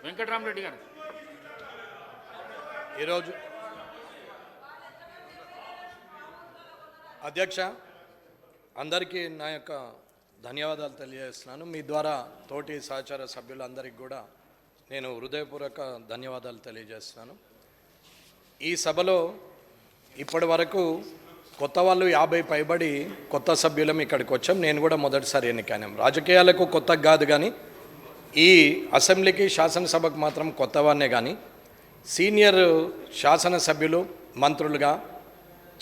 వెంకటరామరెడ్డి గారు ఈరోజు అధ్యక్ష అందరికీ నా యొక్క ధన్యవాదాలు తెలియజేస్తున్నాను. మీ ద్వారా తోటి సహచార సభ్యులందరికీ కూడా నేను హృదయపూర్వక ధన్యవాదాలు తెలియజేస్తున్నాను. ఈ సభలో ఇప్పటి వరకు కొత్త వాళ్ళు 50 పైబడి కొత్త సభ్యులం ఇక్కడికి వచ్చాం. నేను కూడా మొదటిసారి ఎన్నికైనాం. రాజకీయాలకు కొత్త కాదు, కానీ ఈ అసెంబ్లీకి శాసనసభకు మాత్రం కొత్తవాన్నే. కానీ సీనియర్ శాసనసభ్యులు మంత్రులుగా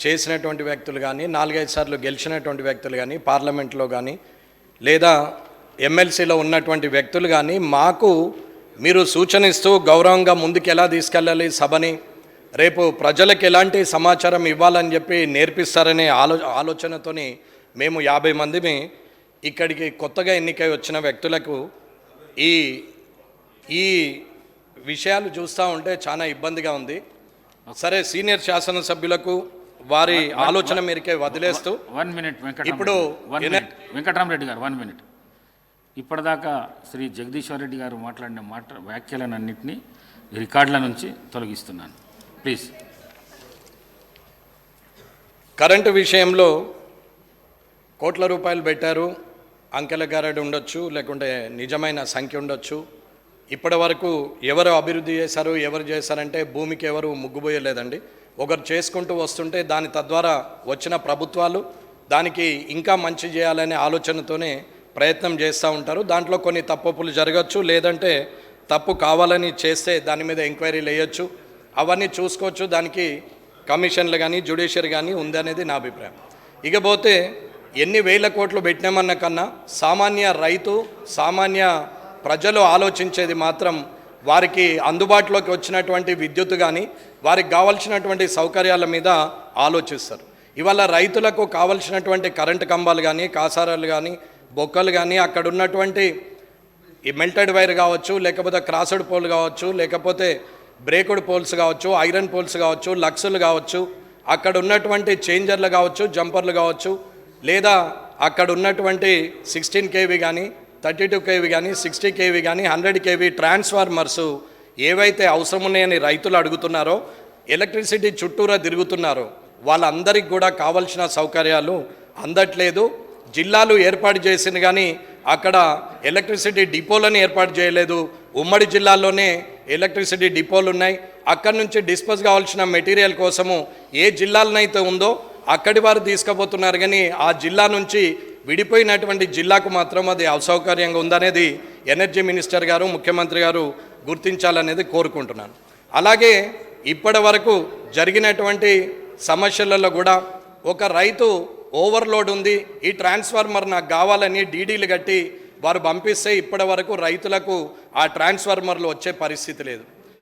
చేసినటువంటి వ్యక్తులు కానీ 4-5 సార్లు గెలిచినటువంటి వ్యక్తులు కానీ పార్లమెంట్లో కానీ లేదా ఎమ్మెల్సీలో ఉన్నటువంటి వ్యక్తులు కానీ మాకు మీరు సూచన ఇస్తూ గౌరవంగా ముందుకు ఎలా తీసుకెళ్ళాలి సభని, రేపు ప్రజలకు ఎలాంటి సమాచారం ఇవ్వాలని చెప్పి నేర్పిస్తారనే ఆలోచనతోని మేము 50 మందిని ఇక్కడికి కొత్తగా ఎన్నికై వచ్చిన వ్యక్తులకు ఈ విషయాలు చూస్తూ ఉంటే చాలా ఇబ్బందిగా ఉంది. సరే, సీనియర్ శాసనసభ్యులకు వారి ఆలోచన మేరకే వదిలేస్తూ 1 మినిట్ ఇప్పుడు వెంకటరామరెడ్డి గారు 1 మినిట్. ఇప్పటిదాకా శ్రీ జగదీశ్వర్ రెడ్డి గారు మాట్లాడిన వ్యాఖ్యలన్నింటినీ రికార్డుల నుంచి తొలగిస్తున్నాను, ప్లీజ్. కరెంటు విషయంలో కోట్ల రూపాయలు పెట్టారు, అంకెల గారడి ఉండొచ్చు, లేకుంటే నిజమైన సంఖ్య ఉండొచ్చు. ఇప్పటి వరకు ఎవరు అభివృద్ధి చేశారు, ఎవరు చేశారంటే భూమికి ఎవరు ముగ్గుపోయలేదండి. ఒకరు చేసుకుంటూ వస్తుంటే దాని తద్వారా వచ్చిన ప్రభుత్వాలు దానికి ఇంకా మంచి చేయాలనే ఆలోచనతోనే ప్రయత్నం చేస్తూ ఉంటారు. దాంట్లో కొన్ని తప్పులు జరగచ్చు, లేదంటే తప్పు కావాలని చేస్తే దాని మీద ఎంక్వైరీలు వేయచ్చు, అవన్నీ చూసుకోవచ్చు. దానికి కమిషన్లు కానీ జ్యుడిషియరీ కానీ ఉందనేది నా అభిప్రాయం. ఇకపోతే ఎన్ని వేల కోట్లు పెట్టినామన్న కన్నా సామాన్య రైతు, సామాన్య ప్రజలు ఆలోచించేది మాత్రం వారికి అందుబాటులోకి వచ్చినటువంటి విద్యుత్ కానీ వారికి కావాల్సినటువంటి సౌకర్యాల మీద ఆలోచిస్తారు. ఇవాళ రైతులకు కావాల్సినటువంటి కరెంటు కంబాలు కానీ, కాసారాలు కానీ, బొక్కలు కానీ, అక్కడ ఉన్నటువంటి ఈ మెల్టెడ్ వైర్ కావచ్చు, లేకపోతే క్రాస్డ్ పోల్ కావచ్చు, లేకపోతే బ్రేకుడ్ పోల్స్ కావచ్చు, ఐరన్ పోల్స్ కావచ్చు, లక్సులు కావచ్చు, అక్కడ ఉన్నటువంటి చేంజర్లు కావచ్చు, జంపర్లు కావచ్చు, లేదా అక్కడ ఉన్నటువంటి 16 kV కానీ 32 kV కానీ 60 kV కానీ 100 kV ట్రాన్స్ఫార్మర్సు ఏవైతే అవసరం ఉన్నాయని రైతులు అడుగుతున్నారో, ఎలక్ట్రిసిటీ చుట్టూరా తిరుగుతున్నారో వాళ్ళందరికీ కూడా కావాల్సిన సౌకర్యాలు అందట్లేదు. జిల్లాలు ఏర్పాటు చేసింది కానీ అక్కడ ఎలక్ట్రిసిటీ డిపోలను ఏర్పాటు చేయలేదు. ఉమ్మడి జిల్లాల్లోనే ఎలక్ట్రిసిటీ డిపోలు ఉన్నాయి. అక్కడి నుంచి డిస్పోజ్ కావాల్సిన మెటీరియల్ కోసము ఏ జిల్లాలనైతే ఉందో అక్కడి వారు తీసుకుపోతున్నారు, కానీ ఆ జిల్లా నుంచి విడిపోయినటువంటి జిల్లాకు మాత్రం అది అసౌకర్యంగా ఉందనేది ఎనర్జీ మినిస్టర్ గారు, ముఖ్యమంత్రి గారు గుర్తించాలనేది కోరుకుంటున్నాను. అలాగే ఇప్పటి వరకు జరిగినటువంటి సమస్యలలో కూడా ఒక రైతు ఓవర్లోడ్ ఉంది, ఈ ట్రాన్స్ఫార్మర్ నాకు కావాలని డీడీలు కట్టి వారు పంపిస్తే ఇప్పటి వరకు రైతులకు ఆ ట్రాన్స్ఫార్మర్లు వచ్చే పరిస్థితి లేదు.